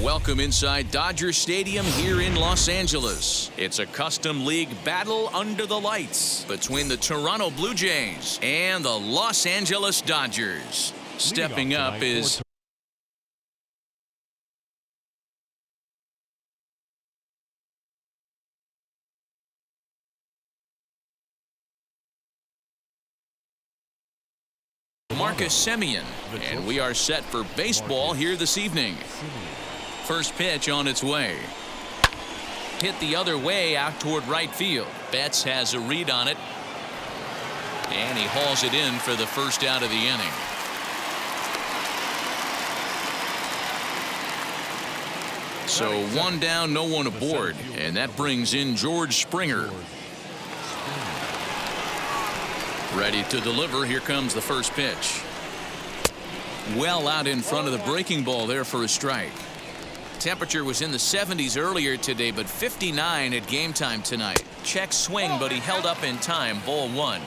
Welcome inside Dodger Stadium here in Los Angeles. It's a custom league battle under the lights between the Toronto Blue Jays and the Los Angeles Dodgers. Stepping up is Marcus Semien, and we are set for baseball here this evening. First pitch on its way. Hit the other way out toward right field. Betts has a read on it, and he hauls it in for the first out of the inning. So one down, no one aboard, and that brings in George Springer. Ready to deliver. Here comes the first pitch. Well out in front of the breaking ball there for a strike. Temperature was in the 70s earlier today, but 59 at game time tonight. Check swing, but he held up in time. Ball one.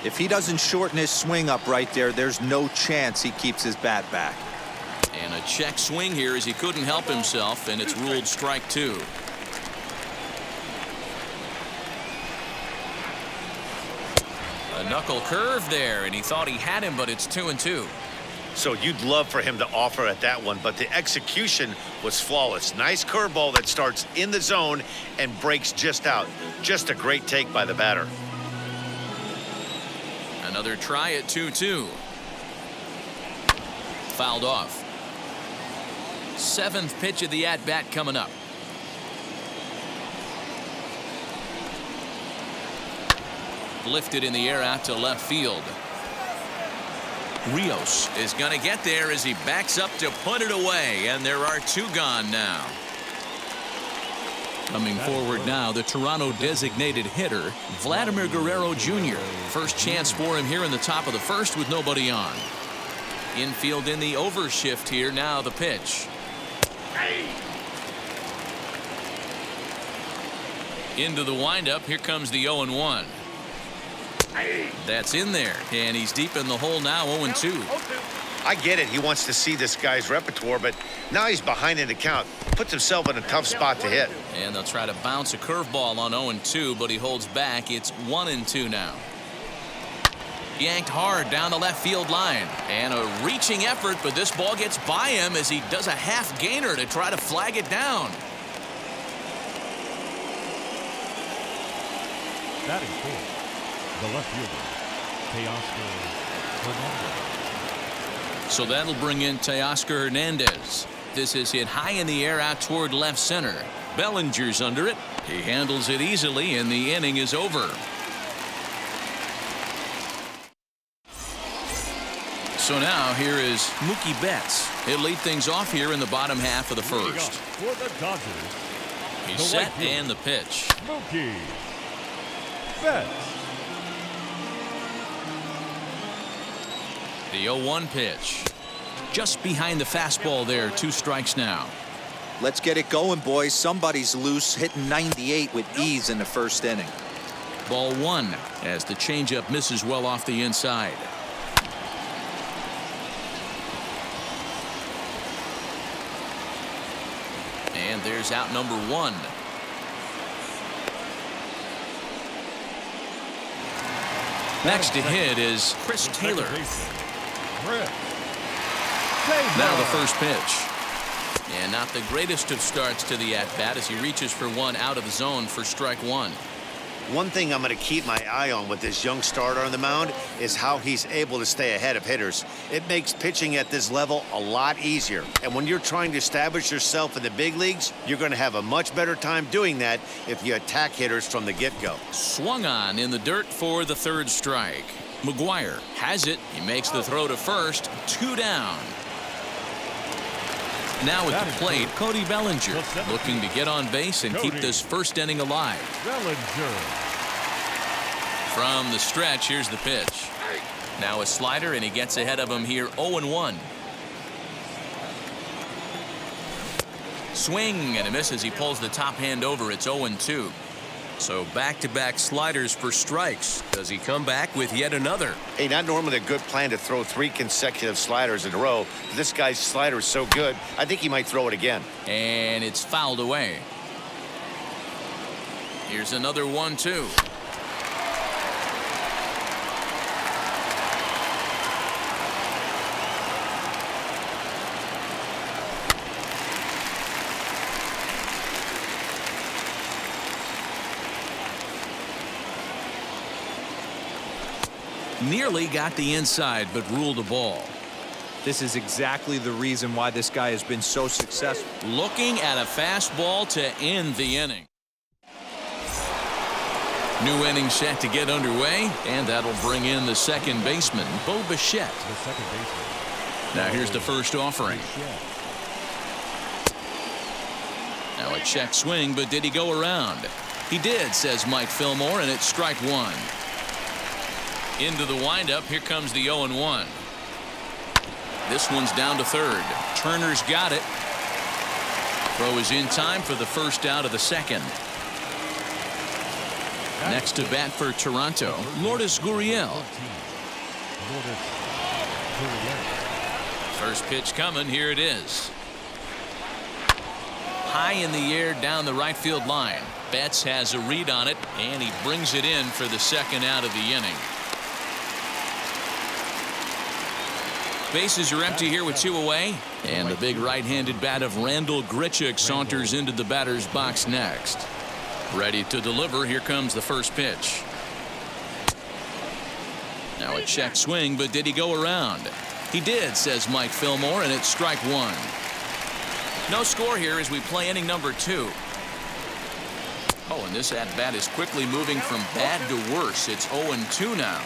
If he doesn't shorten his swing up right there, there's no chance he keeps his bat back. And a check swing here as he couldn't help himself, and it's ruled strike two. A knuckle curve there, and he thought he had him, but it's 2-2. So you'd love for him to offer at that one, but the execution was flawless. Nice curveball that starts in the zone and breaks just out. Just a great take by the batter. Another try at 2-2. Fouled off. Seventh pitch of the at-bat coming up. Lifted in the air out to left field. Rios is going to get there as he backs up to put it away, and there are two gone now. Coming forward now, the Toronto designated hitter, Vladimir Guerrero Jr. First chance for him here in the top of the first with nobody on. Infield in the overshift here. Now the pitch. Into the windup. Here comes the 0-1. That's in there, and he's deep in the hole now. 0-2. I get it. He wants to see this guy's repertoire, but now he's behind in the count. Puts himself in a tough spot to hit. And they'll try to bounce a curveball on 0-2, but he holds back. It's 1-2 now. Yanked hard down the left field line, and a reaching effort, but this ball gets by him as he does a half gainer to try to flag it down. Batting fourth, the left fielder, Teoscar Hernandez. So that'll bring in Teoscar Hernandez. This is hit high in the air out toward left center. Bellinger's under it. He handles it easily, and the inning is over. So now here is Mookie Betts. He'll lead things off here in the bottom half of the first. For the Dodgers, He's set and the pitch. Mookie Betts. The 0-1 pitch. Just behind the fastball there. 2 strikes now. Let's get it going, boys. Somebody's loose, hitting 98 with ease in the first inning. Ball one as the changeup misses well off the inside. And there's out number 1. Next to hit is Chris Taylor. Now the first pitch. And not the greatest of starts to the at-bat as he reaches for one out of the zone for strike 1. One thing I'm going to keep my eye on with this young starter on the mound is how he's able to stay ahead of hitters. It makes pitching at this level a lot easier. And when you're trying to establish yourself in the big leagues, you're going to have a much better time doing that if you attack hitters from the get-go. Swung on in the dirt for the 3rd strike. McGuire has it. He makes the throw to first. 2 down. Now at the plate, Cody Bellinger looking to get on base and keep this first inning alive. Bellinger. From the stretch, here's the pitch. Now a slider, and he gets ahead of him here. 0-1. Swing and a miss as he pulls the top hand over. It's 0-2. So back-to-back sliders for strikes. Does he come back with yet another? Hey, not normally a good plan to throw 3 consecutive sliders in a row. But this guy's slider is so good, I think he might throw it again. And it's fouled away. Here's another 1-2. Nearly got the inside, but ruled the ball. This is exactly the reason why this guy has been so successful. Looking at a fastball to end the inning. New inning set to get underway, and that'll bring in the second baseman, Bo Bichette. The second baseman. Now here's the first offering. Now a check swing, but did he go around? He did, says Mike Fillmore, and it's strike 1. Into the windup, here comes the 0-1. This one's down to third. Turner's got it. Throw is in time for the first out of the second. Next to bat for Toronto, Lourdes Gurriel. First pitch coming, here it is. High in the air down the right field line. Betts has a read on it, and he brings it in for the second out of the inning. Bases are empty here with 2 away, and the big right-handed bat of Randal Grichuk saunters into the batter's box next. Ready to deliver. Here comes the first pitch. Now a check swing, but did he go around? He did, says Mike Fillmore, and it's strike 1. No score here as we play inning number 2. Oh, and this at-bat is quickly moving from bad to worse. It's 0-2 now.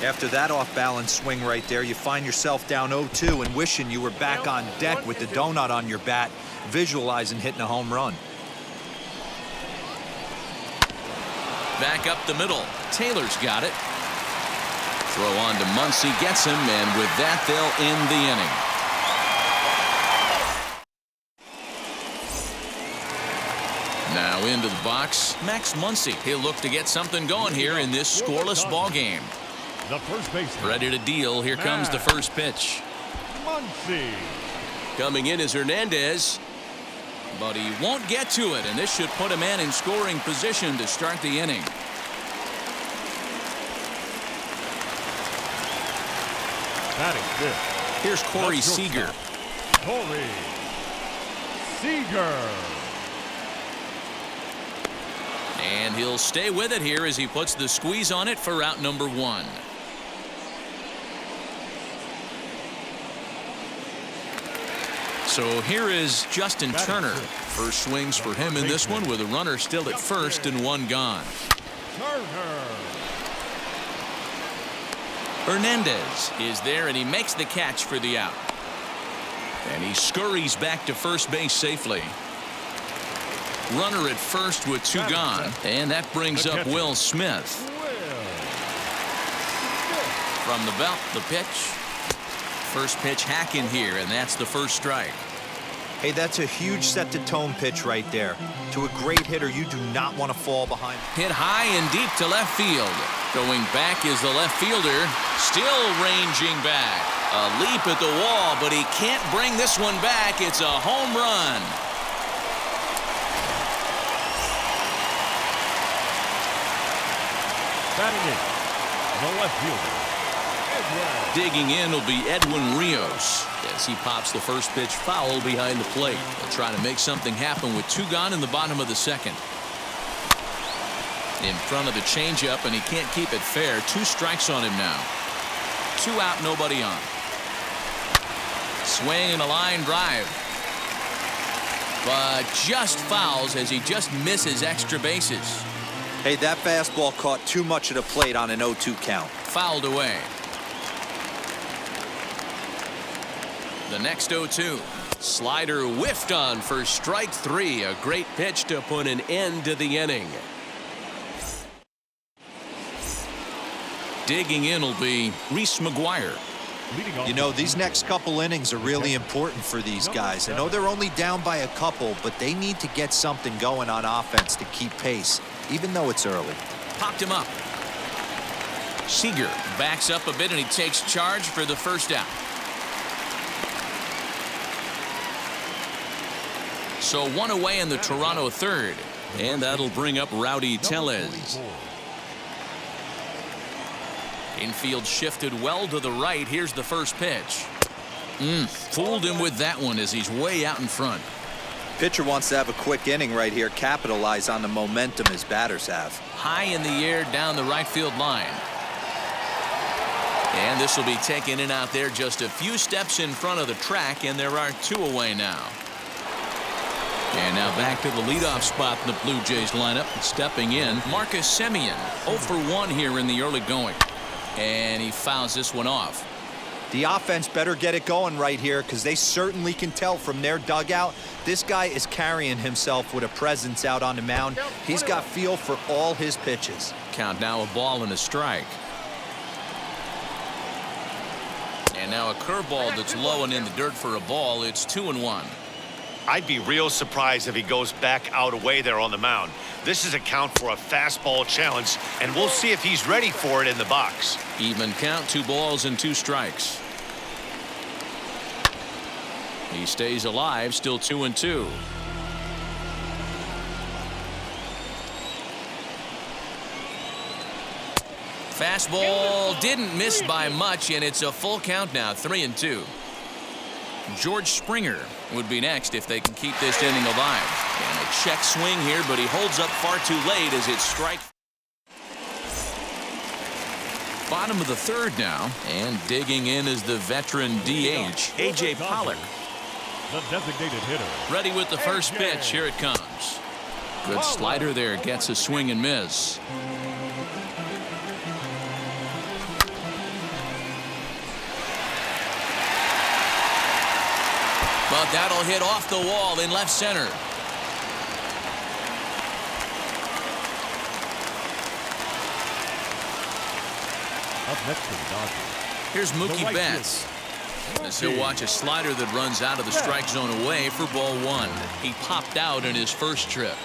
After that off-balance swing right there, you find yourself down 0-2 and wishing you were back on deck with the donut on your bat, visualizing hitting a home run. Back up the middle. Taylor's got it. Throw on to Muncy, gets him, and with that, they'll end the inning. Now into the box, Max Muncy. He'll look to get something going here in this scoreless ball game. The first baseman. Ready to deal. Here comes the first pitch. Muncy. Coming in is Hernandez. But he won't get to it, and this should put a man in scoring position to start the inning. Batting fifth. Here's Corey Seager. Corey Seager. And he'll stay with it here as he puts the squeeze on it for out number 1. So here is Justin Turner. First swings for him in this one with a runner still at first and 1 gone. Turner. Hernandez is there, and he makes the catch for the out. And he scurries back to first base safely. Runner at first with 2 gone, and that brings up Will Smith. From the belt, the pitch. First pitch hacking here, and that's the first strike. Hey, that's a huge set-the-tone pitch right there. To a great hitter, you do not want to fall behind. Hit high and deep to left field. Going back is the left fielder, still ranging back. A leap at the wall, but he can't bring this one back. It's a home run. Batting in, the left fielder. Digging in will be Edwin Rios as he pops the first pitch foul behind the plate. They'll try to make something happen with 2 gone in the bottom of the second. In front of the changeup, and he can't keep it fair. 2 strikes on him now. 2 out, nobody on. Swing and a line drive. But just fouls as he just misses extra bases. Hey, that fastball caught too much of the plate on an 0-2 count. Fouled away. The next 0-2. Slider whiffed on for strike 3. A great pitch to put an end to the inning. Digging in will be Reese McGuire. You know, these next couple innings are really important for these guys. I know they're only down by a couple, but they need to get something going on offense to keep pace. even though it's early. Popped him up. Seager backs up a bit, and he takes charge for the first out. So one away in the Toronto third, and that'll bring up Rowdy Tellez. Infield shifted well to the right. Here's the first pitch. Fooled him with that one as he's way out in front. Pitcher wants to have a quick inning right here, capitalize on the momentum his batters have. High in the air down the right field line. And this will be taken in out there just a few steps in front of the track, and there are two away now. And now back to the leadoff spot in the Blue Jays lineup. Stepping in, Marcus Semien, 0 for 1 here in the early going. And he fouls this one off. The offense better get it going right here, because they certainly can tell from their dugout this guy is carrying himself with a presence out on the mound. He's got feel for all his pitches. Count now, a ball and a strike. And now a curveball that's low and in the dirt for a ball. It's 2-1. I'd be real surprised if he goes back out away there on the mound. This is a count for a fastball challenge, and we'll see if he's ready for it in the box. Even count, 2 balls and 2 strikes. He stays alive, still 2-2. Fastball didn't miss by much, and it's a full count now, 3-2. George Springer would be next if they can keep this inning alive. And a check swing here, but he holds up far too late as it's strike. Bottom of the third now, and digging in is the veteran DH, A.J. Pollock. The designated hitter. Ready with the first pitch. Here it comes. Good slider there, gets a swing and miss. But that'll hit off the wall in left center. Up next to the Dodgers. Here's Mookie Betts, as he'll watch a slider that runs out of the strike zone away for ball 1. He popped out in his first trip.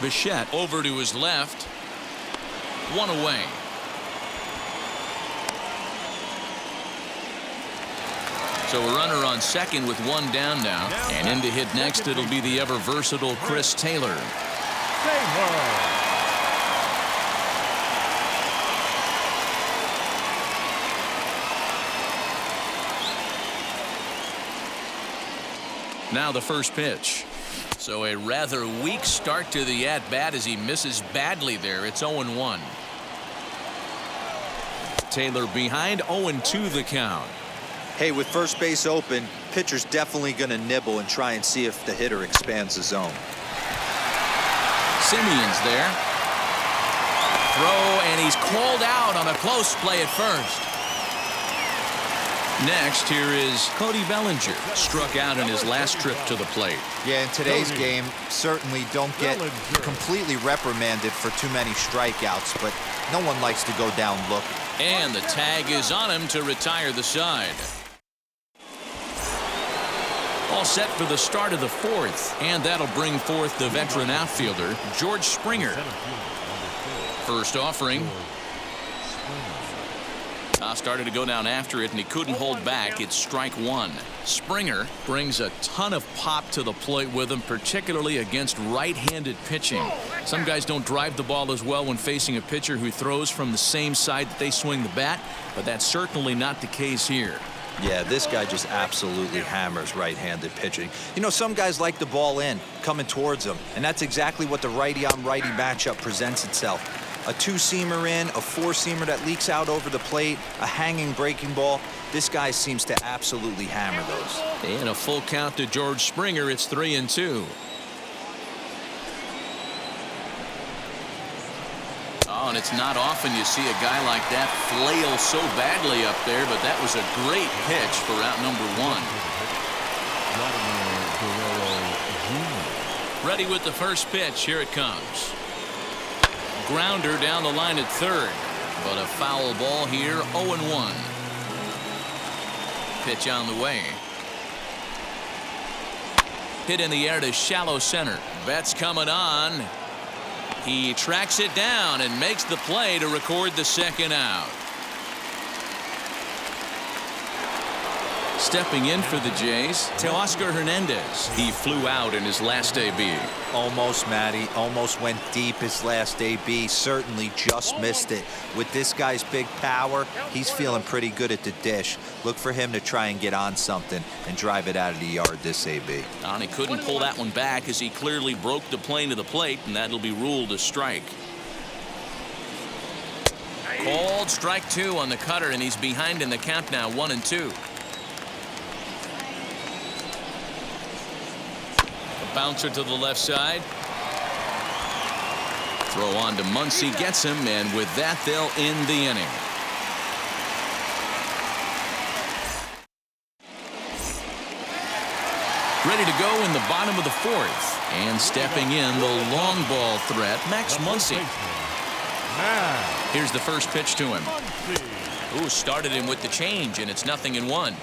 Bichette over to his left. 1 away. So a runner on second with 1 down now. And in to hit next, it'll be the ever versatile Chris Taylor. Now the first pitch. So a rather weak start to the at-bat as he misses badly there. It's 0-1. Taylor behind, 0-2 the count. Hey, with first base open, pitcher's definitely going to nibble and try and see if the hitter expands the zone. Semien's there. Throw, and he's called out on a close play at first. Next, here is Cody Bellinger, struck out in his last trip to the plate. Yeah, in today's game, certainly don't get completely reprimanded for too many strikeouts, but no one likes to go down looking. And the tag is on him to retire the side. All set for the start of the fourth, and that'll bring forth the veteran outfielder, George Springer. First offering. Started to go down after it, and he couldn't hold back. It's strike 1. Springer brings a ton of pop to the plate with him, particularly against right-handed pitching. Some guys don't drive the ball as well when facing a pitcher who throws from the same side that they swing the bat, but that's certainly not the case here. Yeah, this guy just absolutely hammers right-handed pitching. You know, some guys like the ball in, coming towards them, and that's exactly what the righty-on-righty matchup presents itself. A 2-seamer in, a 4-seamer that leaks out over the plate, a hanging breaking ball. This guy seems to absolutely hammer those. And a full count to George Springer. It's 3-2. Oh, and it's not often you see a guy like that flail so badly up there, but that was a great pitch for out number 1. Ready with the first pitch. Here it comes. Grounder down the line at third, but a foul ball here. 0-1. Pitch on the way. Hit in the air to shallow center. Betts coming on. He tracks it down and makes the play to record the second out. Stepping in for the Jays, Teoscar Hernandez. He flew out in his last AB. Almost, Matty. Almost went deep his last AB. Certainly just missed it. With this guy's big power, he's feeling pretty good at the dish. Look for him to try and get on something and drive it out of the yard this AB. And he couldn't pull that one back as he clearly broke the plane to the plate, and that'll be ruled a strike. Called strike 2 on the cutter, and he's behind in the count now, 1-2. Bouncer to the left side. Throw on to Muncy, gets him, and with that they'll end the inning. Ready to go in the bottom of the 4th, and stepping in the long ball threat, Max Muncy. Here's the first pitch to him. Ooh, started him with the change, and it's 0-1.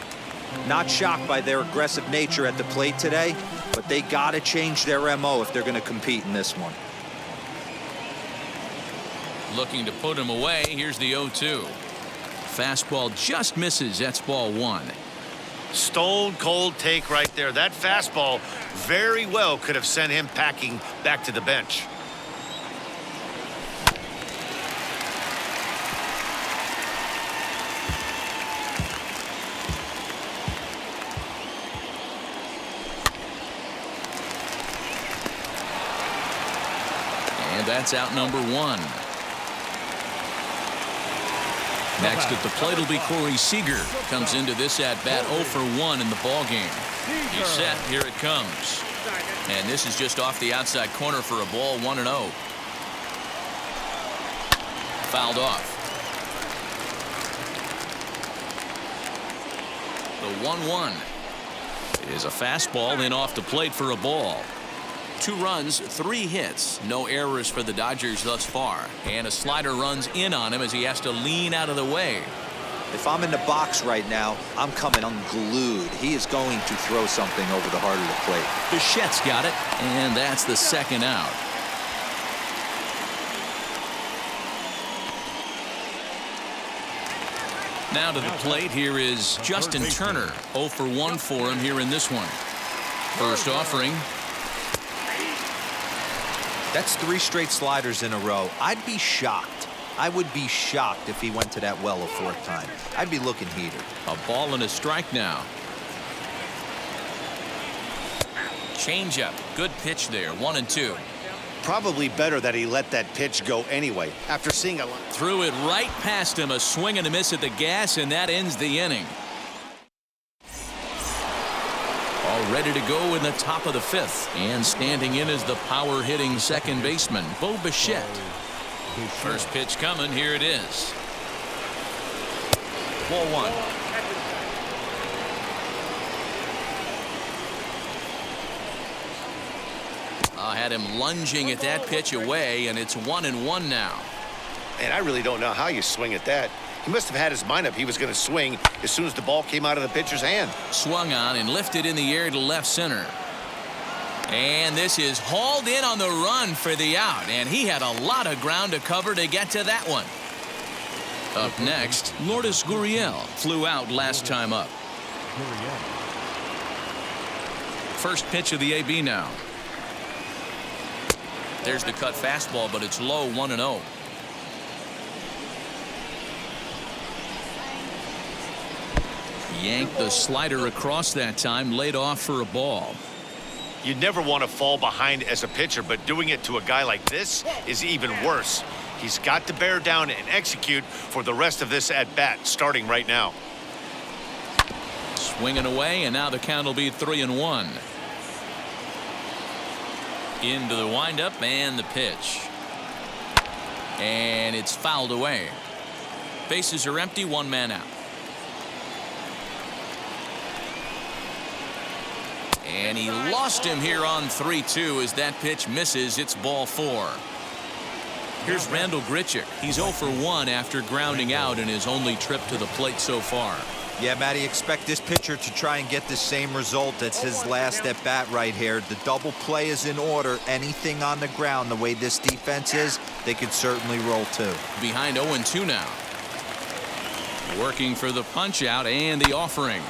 Not shocked by their aggressive nature at the plate today, but they got to change their MO if they're going to compete in this one. Looking to put him away. Here's the 0-2. Fastball just misses. That's ball 1. Stone cold take right there. That fastball very well could have sent him packing back to the bench. And that's out number 1. Next at the plate will be Corey Seager. Comes into this at-bat 0 for 1 in the ball game. He's set. Here it comes. And this is just off the outside corner for a ball, 1-0. Fouled off. The 1-1 is a fastball in off the plate for a ball. 2 runs, 3 hits, no errors for the Dodgers thus far, and a slider runs in on him as he has to lean out of the way. If I'm in the box right now, I'm coming unglued. He is going to throw something over the heart of the plate. Bichette's got it, and that's the second out. Now to the plate, here is Justin Turner. 0 for 1 for him here in this one. First offering. That's 3 straight sliders in a row. I'd be shocked. I would be shocked if he went to that well a 4th time. I'd be looking heated. A ball and a strike now. Changeup. Good pitch there. 1-2. Probably better that he let that pitch go anyway. After seeing a Threw it right past him. A swing and a miss at the gas, and that ends the inning. All ready to go in the top of the 5th. And standing in is the power-hitting second baseman, Bo Bichette. First pitch coming. Here it is. Ball 1. Had him lunging at that pitch away, and it's 1-1 now. And I really don't know how you swing at that. He must have had his mind up he was going to swing as soon as the ball came out of the pitcher's hand. Swung on and lifted in the air to left center. And this is hauled in on the run for the out, and he had a lot of ground to cover to get to that one. Up next, Lourdes Gurriel flew out last time up. First pitch of the AB now. There's the cut fastball, but it's low, 1-0. Yanked the slider across that time, laid off for a ball. You never want to fall behind as a pitcher, but doing it to a guy like this is even worse. He's got to bear down and execute for the rest of this at-bat, starting right now. Swinging away, and now the count will be 3-1. Into the windup and the pitch. And it's fouled away. Bases are empty, 1 man out. And he lost him here on 3-2 as that pitch misses. It's ball 4. Here's Randal Grichuk. He's 0 for 1 after grounding out in his only trip to the plate so far. Yeah, Matty, expect this pitcher to try and get the same result as his last at bat right here. The double play is in order. Anything on the ground, the way this defense is, they could certainly roll too. Behind 0-2 now. Working for the punch out and the offering.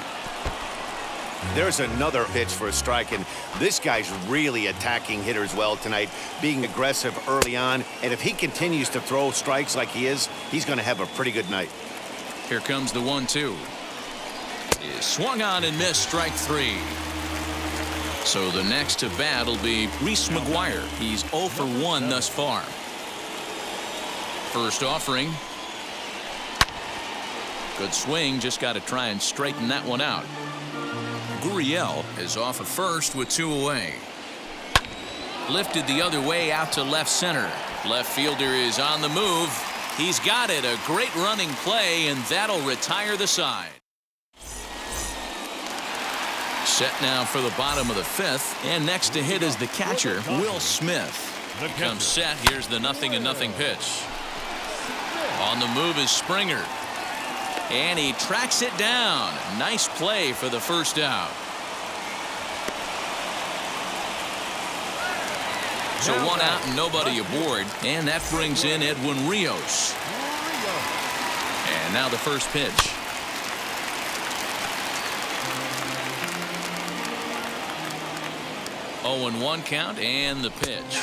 There's another pitch for a strike, and this guy's really attacking hitters well tonight, being aggressive early on. And if he continues to throw strikes like he is, he's going to have a pretty good night. Here comes the 1-2. Is swung on and missed, strike 3. So the next to bat will be Reese McGuire. He's 0 for 1 thus far. First offering. Good swing, just got to try and straighten that one out. Gurriel is off at first with 2 away. Lifted the other way out to left center. Left fielder is on the move. He's got it. A great running play, and that'll retire the side. Set now for the bottom of the 5th, and next to hit is the catcher, Will Smith. Comes set. Here's the 0-0 pitch. On the move is Springer. And he tracks it down. Nice play for the first out. So 1 out and nobody aboard. And that brings in Edwin Rios. And now the first pitch. Oh, 0-1 count and the pitch.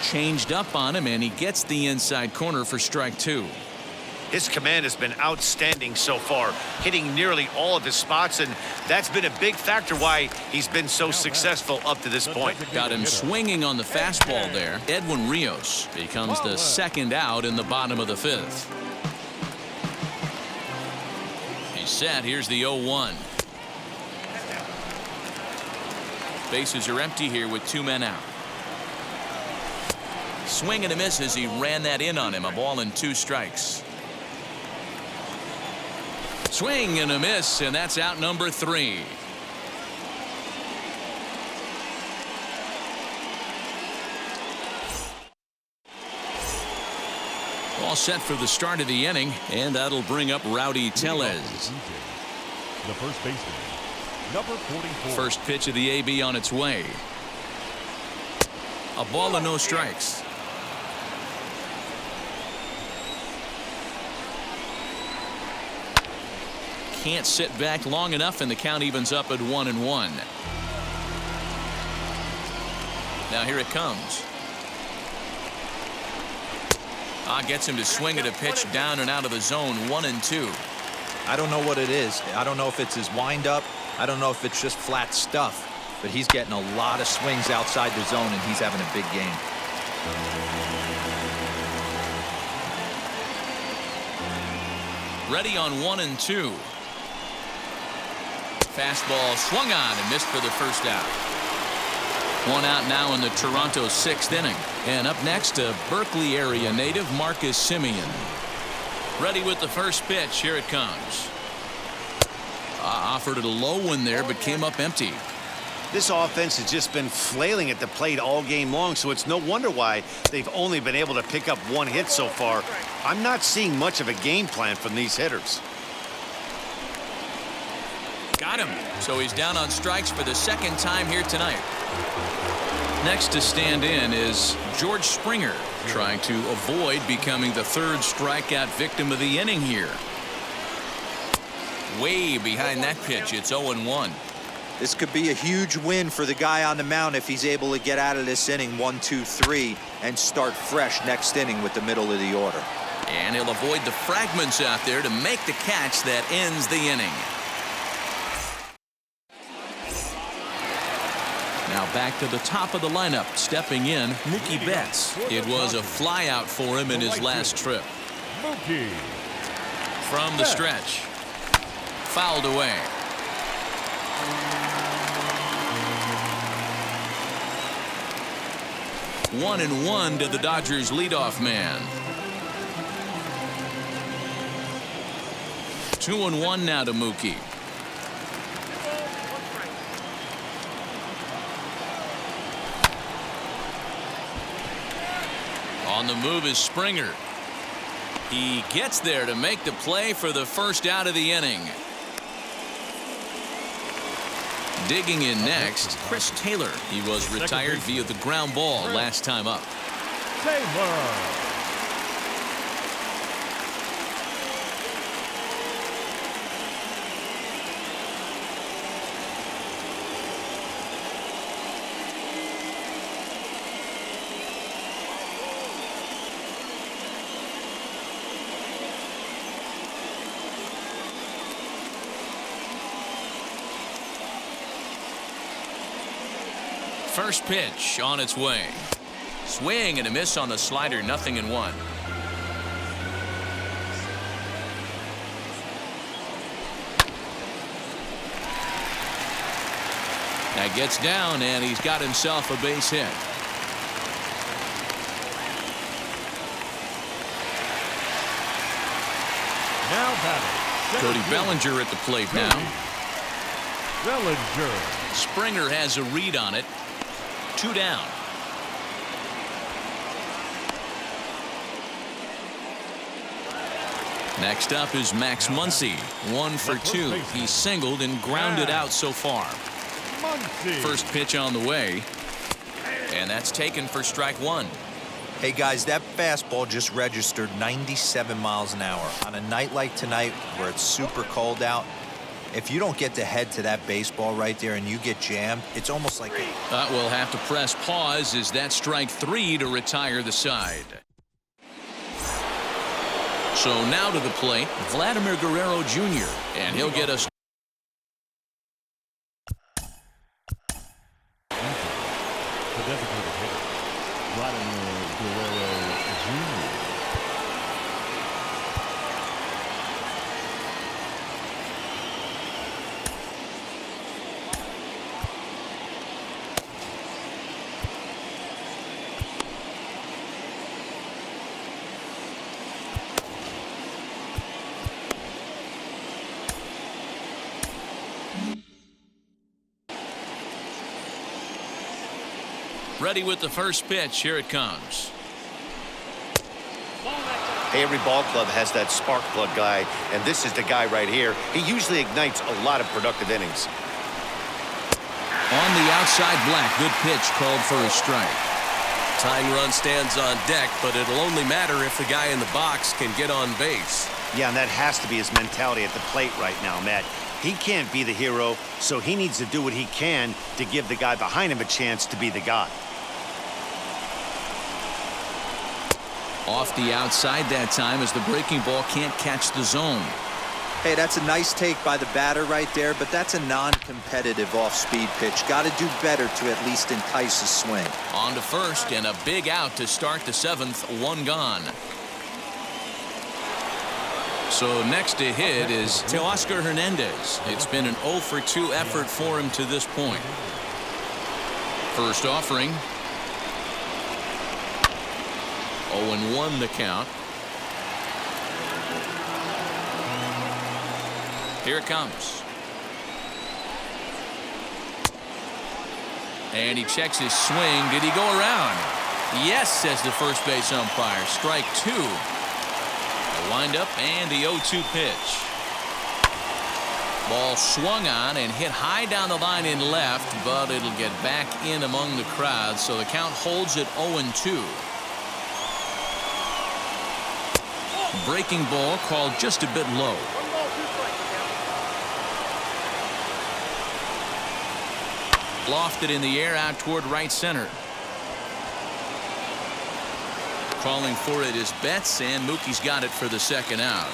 Changed up on him, and he gets the inside corner for strike 2. His command has been outstanding so far, hitting nearly all of his spots, and that's been a big factor why he's been so successful up to this point. Got him swinging on the fastball there. Edwin Rios becomes the second out in the bottom of the 5th. He's set. Here's the 0-1. Bases are empty here with 2 men out. Swing and a miss as he ran that in on him. A ball and 2 strikes. Swing and a miss, and that's out number 3. All set for the start of the inning, and that'll bring up Rowdy Tellez. The first baseman, number 44. First pitch of the AB on its way. A ball and no strikes. Can't sit back long enough, and the count evens up at 1-1. Now here it comes. Gets him to swing at a pitch down and out of the zone. 1-2. I don't know what it is. I don't know if it's his windup. I don't know if it's just flat stuff. But he's getting a lot of swings outside the zone, and he's having a big game. Ready on 1-2. Fastball swung on and missed for the first out. 1 out now in the Toronto 6th inning. And up next, a Berkeley area native, Marcus Semien. Ready with the first pitch. Here it comes. Offered it a low one there, but came up empty. This offense has just been flailing at the plate all game long, so it's no wonder why they've only been able to pick up 1 hit so far. I'm not seeing much of a game plan from these hitters. Got him. So he's down on strikes for the 2nd time here tonight. Next to stand in is George Springer, trying to avoid becoming the 3rd strikeout victim of the inning here. Way behind that pitch. It's 0-1. This could be a huge win for the guy on the mound if he's able to get out of this inning 1, 2, 3 and start fresh next inning with the middle of the order. And he'll avoid the fragments out there to make the catch that ends the inning. Now back to the top of the lineup, stepping in, Mookie Betts. It was a flyout for him in his last trip. Mookie. From the stretch. Fouled away. One and one to the Dodgers leadoff man. 2-1 now to Mookie. On the move is Springer. He gets there to make the play for the first out of the inning. Digging in next, Chris Taylor. He was retired via the ground ball last time up. Taylor. First pitch on its way. Swing and a miss on the slider, 0-1. That gets down, and he's got himself a base hit. Now batting. Cody Bellinger at the plate now. Bellinger. Springer has a read on it. 2 down. Next up is Max Muncy. 1 for 2. He's singled and grounded out so far. First pitch on the way. And that's taken for strike 1. Hey guys, that fastball just registered 97 miles an hour. On a night like tonight where it's super cold out, if you don't get to head to that baseball right there and you get jammed, it's almost like we'll have to press pause as that strike 3 to retire the side. So now to the plate, Vladimir Guerrero Jr. And he'll get us. The designated hitter, Vladimir Guerrero Jr. Ready with the first pitch. Here it comes. Hey, every ball club has that spark plug guy, and this is the guy right here. He usually ignites a lot of productive innings. On the outside, Black. Good pitch called for a strike. Tying run stands on deck, but it'll only matter if the guy in the box can get on base. Yeah, and that has to be his mentality at the plate right now, Matt. He can't be the hero, so he needs to do what he can to give the guy behind him a chance to be the guy. Off the outside that time as the breaking ball can't catch the zone. Hey, that's a nice take by the batter right there, but that's a non-competitive off-speed pitch. Got to do better to at least entice a swing. On to first and a big out to start the 7th. 1 gone. So next to hit is Teoscar Hernandez. It's been an 0 for 2 effort for him to this point. First offering. 0-1 the count. Here it comes. And he checks his swing. Did he go around? Yes, says the first base umpire. Strike 2. A windup and the 0-2 pitch. Ball swung on and hit high down the line in left, but it'll get back in among the crowd, so the count holds at 0-2. Breaking ball called just a bit low. Lofted in the air out toward right center. Calling for it is Betts, and Mookie's got it for the 2nd out.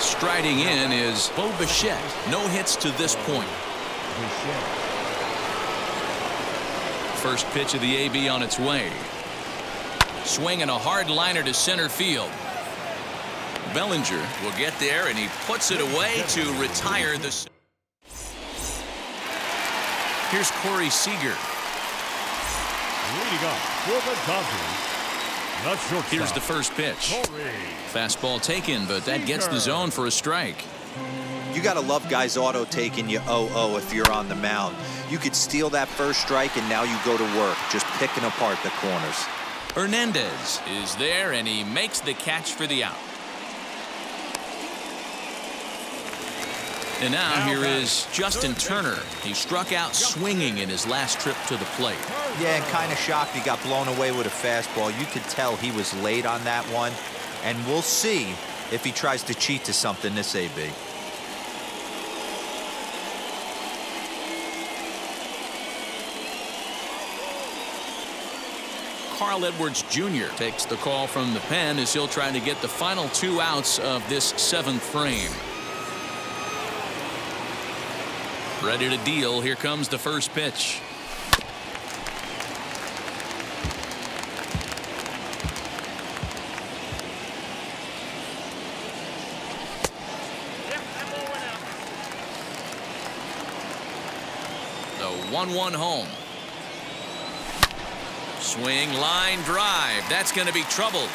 Striding in is Bo Bichette. No hits to this point. First pitch of the AB on its way. Swinging a hard liner to center field. Bellinger will get there, and he puts it away to retire the. Here's Corey Seager. Leading up for the Dodgers, the shortstop. Here's the first pitch. Corey. Fastball taken, but that gets the zone for a strike. You got to love guys auto taking you 0-0 if you're on the mound. You could steal that first strike, and now you go to work, just picking apart the corners. Hernandez is there, and he makes the catch for the out. And now here is Justin Turner. He struck out swinging in his last trip to the plate. Yeah, and kind of shocked he got blown away with a fastball. You could tell he was late on that one. And we'll see if he tries to cheat to something this AB. Carl Edwards Jr. takes the call from the pen as he'll try to get the final 2 outs of this 7th frame. Ready to deal. Here comes the first pitch. The 1-1 home. Swing, line drive. That's going to be trouble.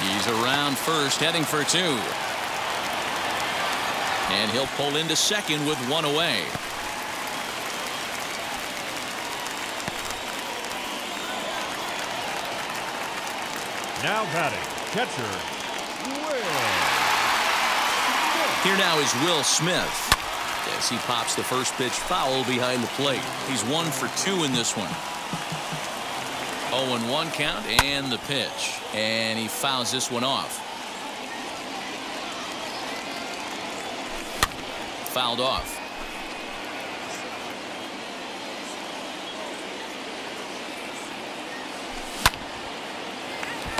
He's around first, heading for 2. And he'll pull into second with 1 away. Now batting, catcher, Will. Here now is Will Smith as he pops the first pitch foul behind the plate. He's 1 for 2 in this one. 0-1 count and the pitch. And he fouls this one off. Fouled off.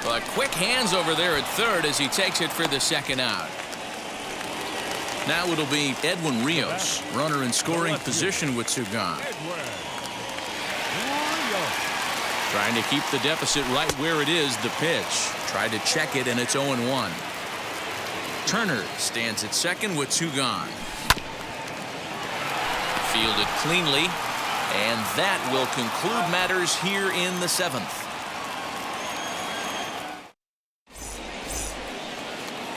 But quick hands over there at third as he takes it for the second out. Now it'll be Edwin Rios, runner in scoring position with 2 gone. Trying to keep the deficit right where it is. The pitch. Tried to check it, and it's 0-1. Turner stands at second with 2 gone. Fielded cleanly, and that will conclude matters here in the 7th.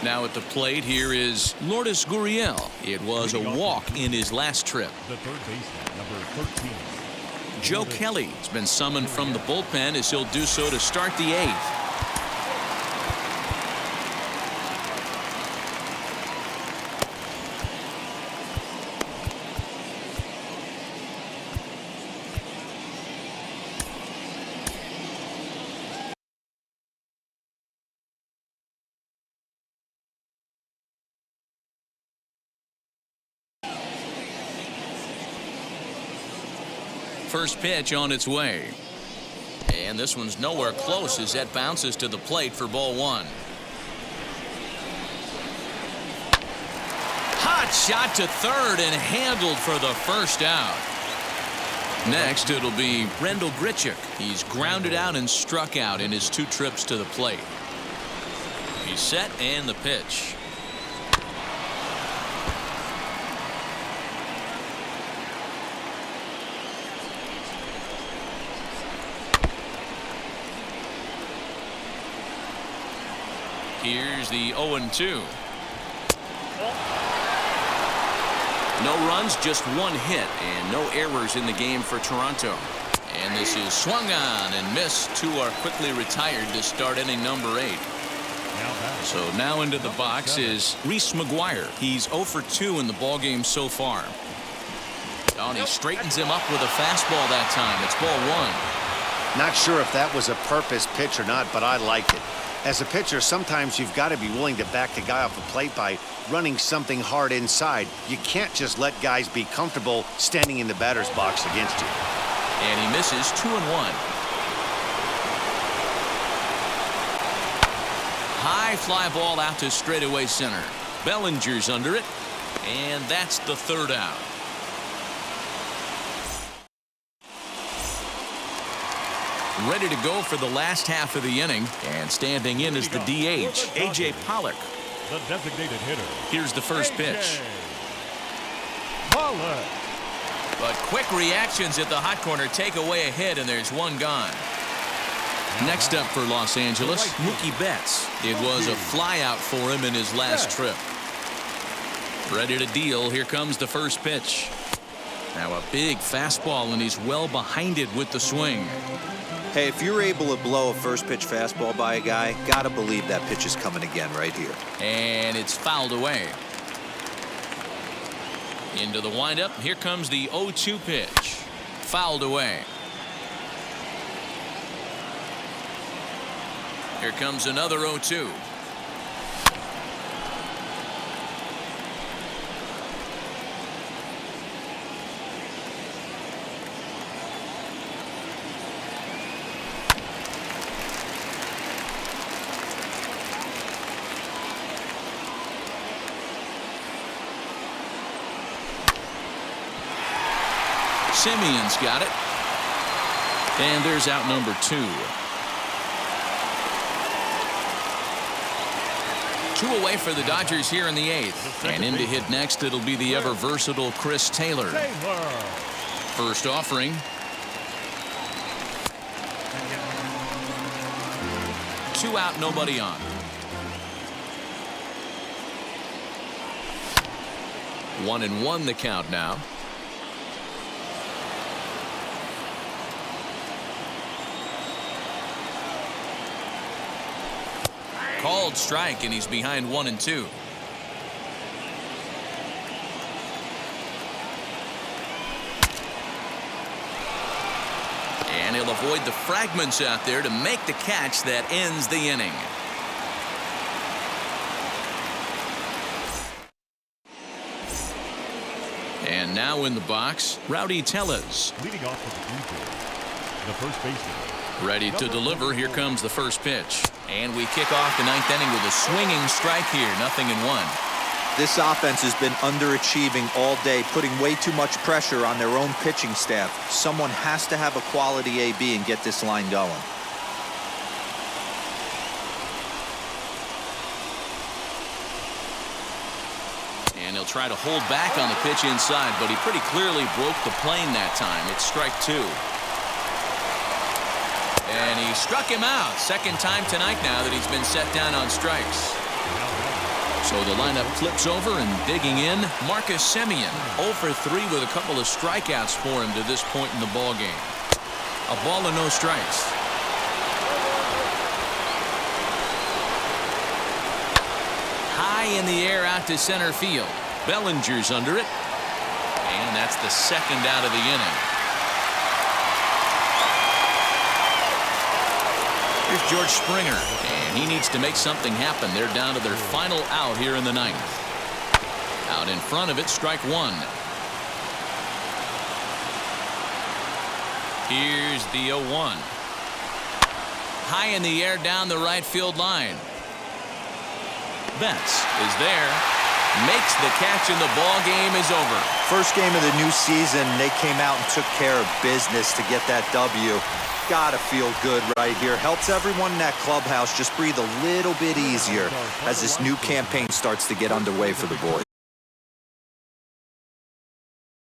Now at the plate, here is Lourdes Gurriel. It was a walk in his last trip. The third baseman, number 13. Joe Kelly has been summoned from the bullpen as he'll do so to start the 8th. First pitch on its way. And this one's nowhere close as that bounces to the plate for ball 1. Hot shot to third and handled for the first out. Next, it'll be Brendel Grichuk. He's grounded out and struck out in his 2 trips to the plate. He's set and the pitch. Here's the 0-2. No runs, just 1 hit, and no errors in the game for Toronto. And this is swung on and missed. 2 are quickly retired to start inning number 8. So now into the box is Reese McGuire. He's 0 for 2 in the ballgame so far. Oh, and he straightens him up with a fastball that time. It's ball 1. Not sure if that was a purpose pitch or not, but I like it. As a pitcher, sometimes you've got to be willing to back the guy off the plate by running something hard inside. You can't just let guys be comfortable standing in the batter's box against you. And he misses 2-1. High fly ball out to straightaway center. Bellinger's under it, and that's the 3rd out. Ready to go for the last half of the inning, and standing in is the DH, A.J. Pollock. The designated hitter. Here's the first pitch. Pollock. But quick reactions at the hot corner take away a hit, and there's 1 gone. Next up for Los Angeles, Mookie Betts. It was a flyout for him in his last trip. Ready to deal. Here comes the first pitch. Now a big fastball, and he's well behind it with the swing. Hey, if you're able to blow a first pitch fastball by a guy, gotta believe that pitch is coming again right here. And it's fouled away. Into the windup. Here comes the 0-2 pitch. Fouled away. Here comes another 0-2. Simeon's got it. And there's out number 2. 2 away for the Dodgers here in the 8th. And in to hit next, it'll be the ever versatile Chris Taylor. First offering. Two out, nobody on. 1-1 the count now. Called strike, and he's behind 1-2. And he'll avoid the fragments out there to make the catch that ends the inning. And now in the box, Rowdy Tellez. Leading off with the Blue Jays, the first baseman. Ready to deliver. Here comes the first pitch. And we kick off the 9th inning with a swinging strike here. 0-1. This offense has been underachieving all day, putting way too much pressure on their own pitching staff. Someone has to have a quality AB and get this line going. And he'll try to hold back on the pitch inside, but he pretty clearly broke the plane that time. It's strike 2. And he struck him out. Second time tonight now that he's been set down on strikes. So the lineup flips over, and digging in, Marcus Semien. 0 for 3 with a couple of strikeouts for him to this point in the ballgame. A ball and no strikes. High in the air out to center field. Bellinger's under it. And that's the second out of the inning. Here's George Springer, and he needs to make something happen. They're down to their final out here in the 9th. Out in front of it, strike 1. Here's the 0-1. High in the air down the right field line. Betts is there. Makes the catch, and the ball game is over. First game of the new season, they came out and took care of business to get that W. Gotta feel good right here. Helps everyone in that clubhouse just breathe a little bit easier as this new campaign starts to get underway for the boys.